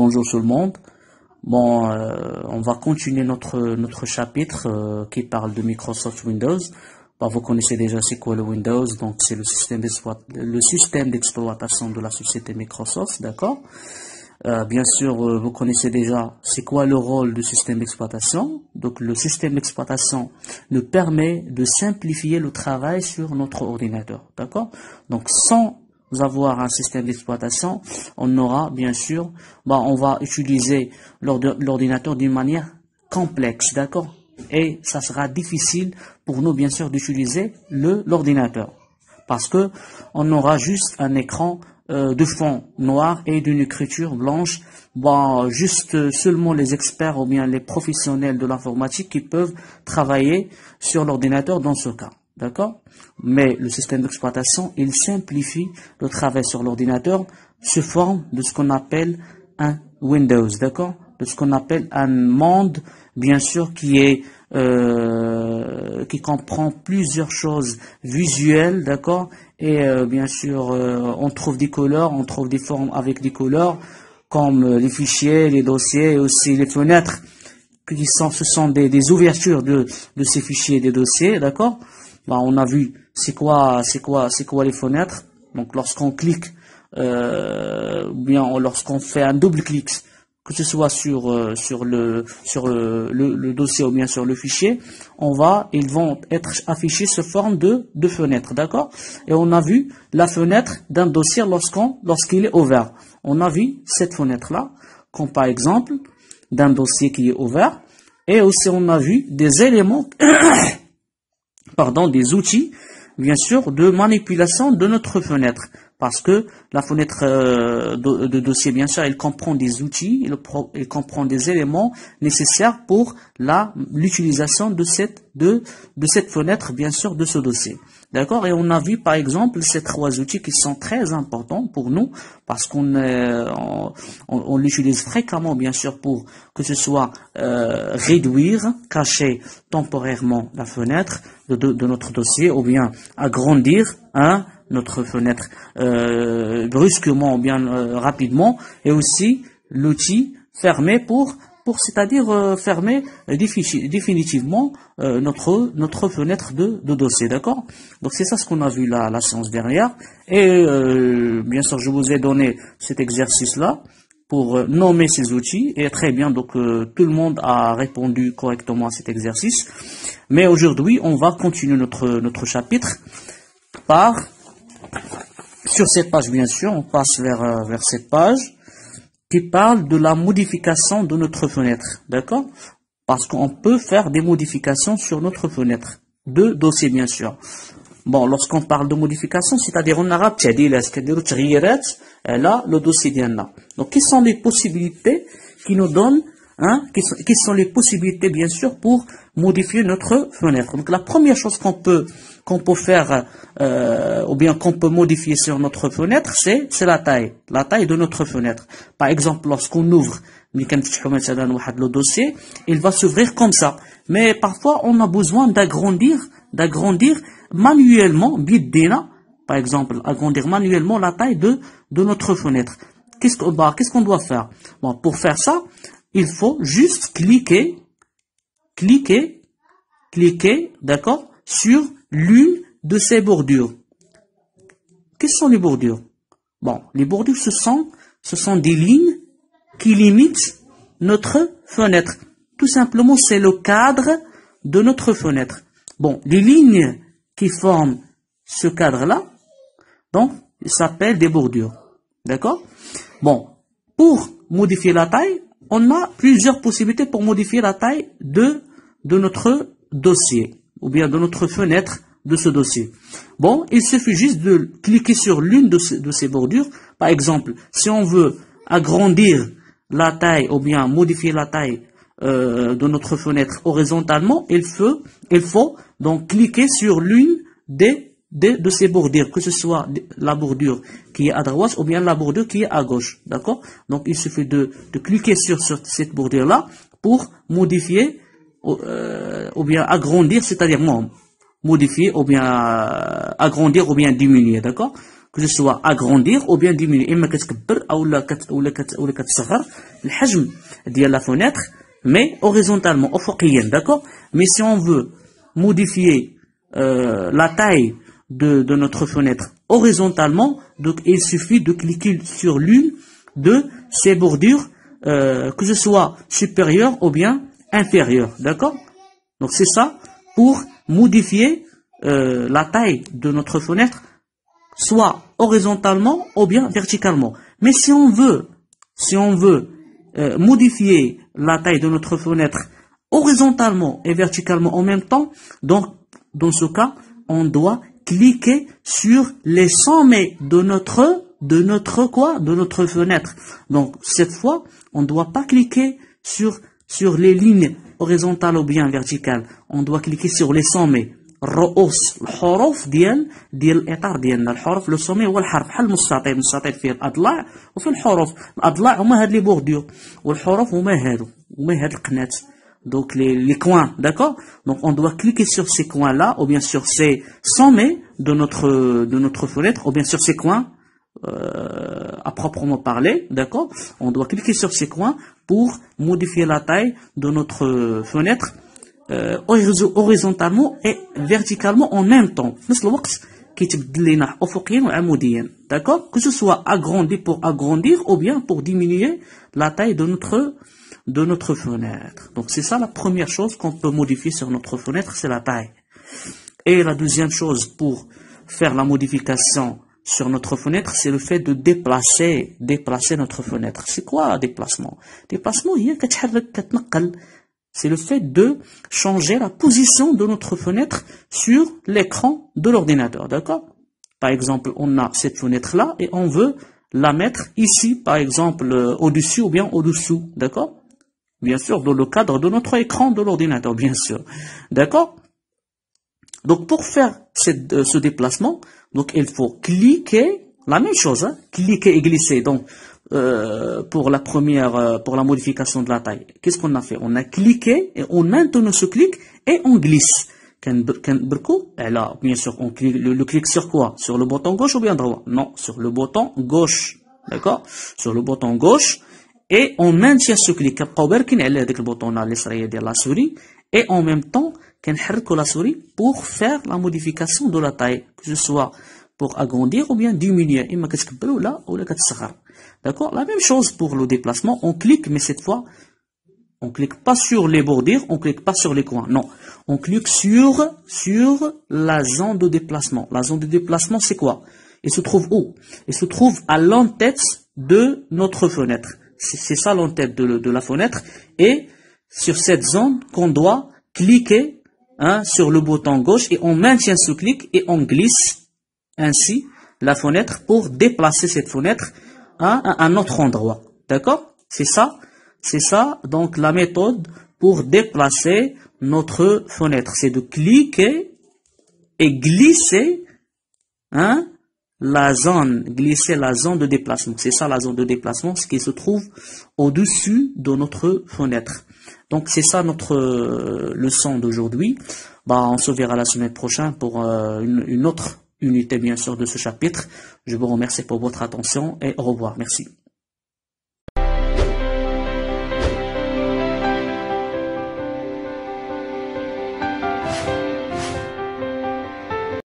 Bonjour tout le monde. Bon, on va continuer notre chapitre qui parle de Microsoft Windows. Bon, vous connaissez déjà c'est quoi le Windows, donc c'est le système d'exploitation de la société Microsoft, d'accord? Bien sûr, vous connaissez déjà c'est quoi le rôle du système d'exploitation. Donc le système d'exploitation nous permet de simplifier le travail sur notre ordinateur, d'accord? Donc sans avoir un système d'exploitation, on aura bien sûr, on va utiliser l'ordinateur d'une manière complexe, d'accord? Et ça sera difficile pour nous bien sûr d'utiliser l'ordinateur parce que on aura juste un écran de fond noir et d'une écriture blanche. Juste seulement les experts ou bien les professionnels de l'informatique qui peuvent travailler sur l'ordinateur dans ce cas. D'accord? Mais le système d'exploitation, il simplifie le travail sur l'ordinateur sous forme de ce qu'on appelle un Windows, d'accord? De ce qu'on appelle un monde, bien sûr, qui comprend plusieurs choses visuelles, d'accord? Et bien sûr, on trouve des couleurs, on trouve des formes avec des couleurs, comme les fichiers, les dossiers et aussi les fenêtres, ce sont des ouvertures de ces fichiers et des dossiers, d'accord? On a vu c'est quoi les fenêtres. Donc lorsqu'on clique bien lorsqu'on fait un double clic, que ce soit sur le dossier ou bien sur le fichier, ils vont être affichés sous forme de fenêtres, d'accord? Et on a vu la fenêtre d'un dossier lorsqu'il est ouvert. On a vu cette fenêtre là, comme par exemple d'un dossier qui est ouvert, et aussi on a vu des éléments des outils, bien sûr, de manipulation de notre fenêtre. Parce que la fenêtre de dossier, bien sûr, elle comprend des outils, elle comprend des éléments nécessaires pour l'utilisation de cette fenêtre, bien sûr, de ce dossier. D'accord? Et on a vu, par exemple, ces trois outils qui sont très importants pour nous, parce qu'on l'utilise fréquemment, bien sûr, pour que ce soit réduire, cacher temporairement la fenêtre de notre dossier, ou bien agrandir, notre fenêtre brusquement ou bien rapidement, et aussi l'outil fermer c'est-à-dire fermer définitivement notre fenêtre de dossier, d'accord? Donc c'est ça ce qu'on a vu la séance dernière, et bien sûr je vous ai donné cet exercice là pour nommer ces outils, et très bien, donc tout le monde a répondu correctement à cet exercice. Mais aujourd'hui on va continuer notre chapitre sur cette page, bien sûr, on passe vers cette page qui parle de la modification de notre fenêtre, d'accord? Parce qu'on peut faire des modifications sur notre fenêtre de dossier, bien sûr. Lorsqu'on parle de modification, c'est-à-dire en arabe, là, le dossier d'Yanna. Donc, quelles sont les possibilités qui nous donnent, quelles sont les possibilités, bien sûr, pour modifier notre fenêtre? Donc, la première chose qu'on peut faire, ou bien qu'on peut modifier sur notre fenêtre, c'est la taille de notre fenêtre. Par exemple, lorsqu'on ouvre le dossier, il va s'ouvrir comme ça. Mais parfois, on a besoin d'agrandir manuellement, par exemple, agrandir manuellement la taille de notre fenêtre. Qu'est-ce qu'on doit faire? Pour faire ça, il faut juste cliquer, d'accord, sur l'une de ces bordures. Quelles sont les bordures? Les bordures, ce sont des lignes qui limitent notre fenêtre. Tout simplement, c'est le cadre de notre fenêtre. Les lignes qui forment ce cadre-là, donc, ils s'appellent des bordures. D'accord? Pour modifier la taille, on a plusieurs possibilités pour modifier la taille de notre dossier, ou bien de notre fenêtre de ce dossier. Il suffit juste de cliquer sur l'une de ces bordures. Par exemple, si on veut agrandir la taille ou bien modifier la taille de notre fenêtre horizontalement, il faut donc cliquer sur l'une de ces bordures, que ce soit la bordure qui est à droite ou bien la bordure qui est à gauche. D'accord? Donc, il suffit de cliquer sur cette bordure-là pour modifier ou bien agrandir, c'est-à-dire modifier ou bien agrandir ou bien diminuer, d'accord? que ce soit agrandir ou bien diminuer. إما كتكبر أو كتصغر الحجم ديال la fenêtre, mais horizontalement, أفقيا, d'accord? Mais si on veut modifier la taille de notre fenêtre horizontalement, donc il suffit de cliquer sur l'une de ces bordures, que ce soit supérieure ou bien inférieure, d'accord? Donc c'est ça pour modifier la taille de notre fenêtre, soit horizontalement ou bien verticalement. Mais si on veut modifier la taille de notre fenêtre horizontalement et verticalement en même temps, donc dans ce cas, on doit cliquer sur les sommets de notre fenêtre. Donc cette fois, on ne doit pas cliquer sur les lignes horizontales ou bien verticales. On doit cliquer sur les sommets. الرؤوس الحروف ديال الاطار ديالنا. الحروف لو سومي هو الحرف بحال المستطيل فيه الاضلاع وفي الحروف. الاضلاع هما هاد لي بوردور والحروف هما هاد القنات. Donc les coins, d'accord? Donc on doit cliquer sur ces coins-là ou bien sur ces sommets de notre fenêtre ou bien sur ces coins à proprement parler, d'accord? On doit cliquer sur ces coins pour modifier la taille de notre fenêtre horizontalement et verticalement en même temps. نفس الوقت كيتبدل لينا افقيا وعموديا, d'accord? Que ce soit agrandi pour agrandir ou bien pour diminuer la taille de notre fenêtre. Donc c'est ça la première chose qu'on peut modifier sur notre fenêtre, c'est la taille. Et la deuxième chose pour faire la modification sur notre fenêtre, c'est le fait de déplacer notre fenêtre. C'est quoi déplacement? Déplacement, c'est le fait de changer la position de notre fenêtre sur l'écran de l'ordinateur, d'accord? Par exemple, on a cette fenêtre-là et on veut la mettre ici, par exemple, au-dessus ou bien au-dessous, d'accord? Bien sûr, dans le cadre de notre écran de l'ordinateur, bien sûr, d'accord? Donc, pour faire ce déplacement, donc il faut cliquer, la même chose, hein, cliquer et glisser. Donc, pour la modification de la taille, qu'est-ce qu'on a fait? On a cliqué et on maintenant ce clic et on glisse. Bien sûr, on clique, le clic sur quoi? Sur le bouton gauche ou bien droit? Non, sur le bouton gauche, d'accord? Sur le bouton gauche. Et on maintient ce clic, le bouton de la souris, et en même temps, la souris pour faire la modification de la taille, que ce soit pour agrandir ou bien diminuer. D'accord? La même chose pour le déplacement, on clique, mais cette fois, on clique pas sur les bordures, on clique pas sur les coins, non. On clique sur la zone de déplacement. La zone de déplacement, c'est quoi? Il se trouve où? Il se trouve à l'entête de notre fenêtre. C'est ça l'entête de la fenêtre. Et sur cette zone qu'on doit cliquer, hein, sur le bouton gauche et on maintient ce clic et on glisse ainsi la fenêtre pour déplacer cette fenêtre à un autre endroit. D'accord? C'est ça donc la méthode pour déplacer notre fenêtre. C'est de cliquer et glisser, hein, glisser la zone de déplacement. C'est ça la zone de déplacement, ce qui se trouve au-dessus de notre fenêtre. Donc c'est ça notre leçon d'aujourd'hui. On se verra la semaine prochaine pour une autre unité bien sûr de ce chapitre. Je vous remercie pour votre attention et au revoir. Merci.